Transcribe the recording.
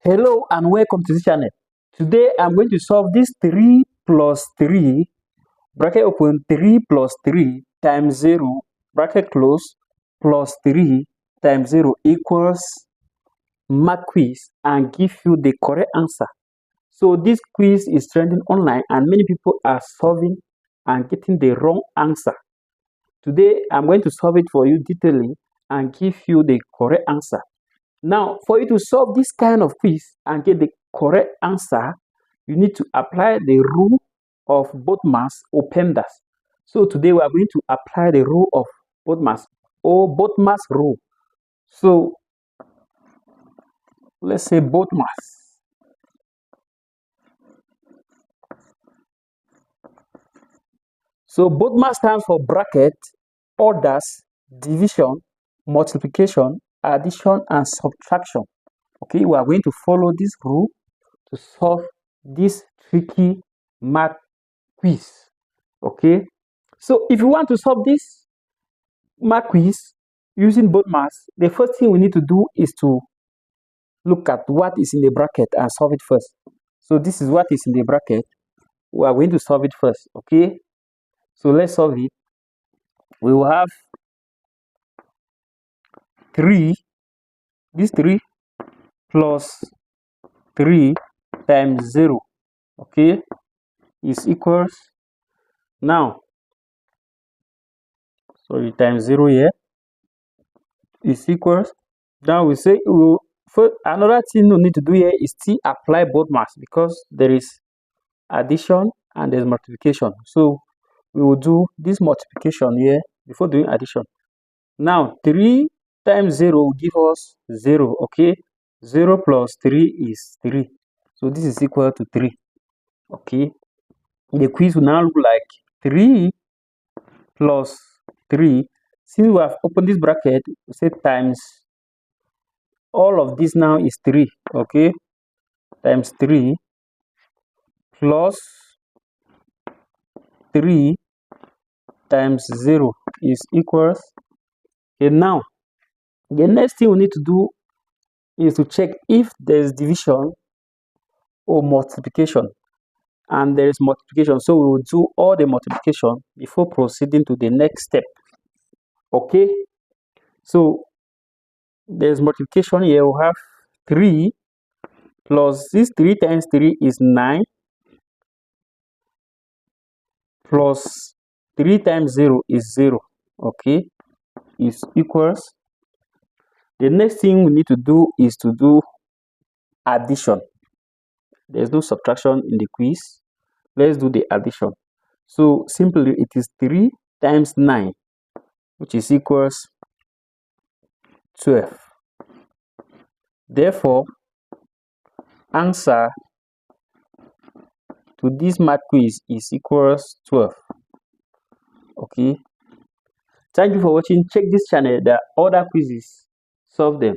Hello and welcome to this channel. Today I'm going to solve this 3 plus 3 bracket open 3 plus 3 times 0 bracket close plus 3 times 0 equals math quiz and give you the correct answer. So this quiz is trending online and many people are solving and getting the wrong answer. Today I'm going to solve it for you detailing and give you the correct answer. Now, for you to solve this kind of quiz and get the correct answer, you need to apply the rule of BODMAS or PEMDAS. So today we are going to apply the rule of BODMAS or BODMAS rule. So let's say BODMAS. So BODMAS stands for bracket, orders, division, multiplication, addition, and subtraction. Okay, we are going to follow this rule to solve this tricky math quiz. Okay, so if you want to solve this math quiz using BODMAS, the first thing we need to do is to look at what is in the bracket and solve it first. So this is what is in the bracket. We are going to solve it first. Okay, so let's solve it. We will have 3, this 3 plus 3 times 0, okay, is equals, now, sorry, times 0 here, is equals, now we say, first, another thing we need to do here is still apply BODMAS because there is addition and there's multiplication. So we will do this multiplication here before doing addition. Now 3 times 0 will give us 0, okay? 0 plus 3 is 3. So this is equal to 3, okay? The quiz will now look like 3 plus 3. Since we have opened this bracket, we say times, all of this now is 3, okay? Times 3 plus 3 times 0 is equals, okay, now the next thing we need to do is to check if there's division or multiplication, and there is multiplication, so we will do all the multiplication before proceeding to the next step. Okay, so there's multiplication here. We have 3 plus this 3 times 3 is 9 plus 3 times 0 is 0, okay, is equals, the next thing we need to do is to do addition. There's no subtraction in the quiz. Let's do the addition. So simply it is 3 times 9, which is equals 12. Therefore, answer to this math quiz is equals 12. Okay. Thank you for watching. Check this channel. There are other quizzes. Solve them.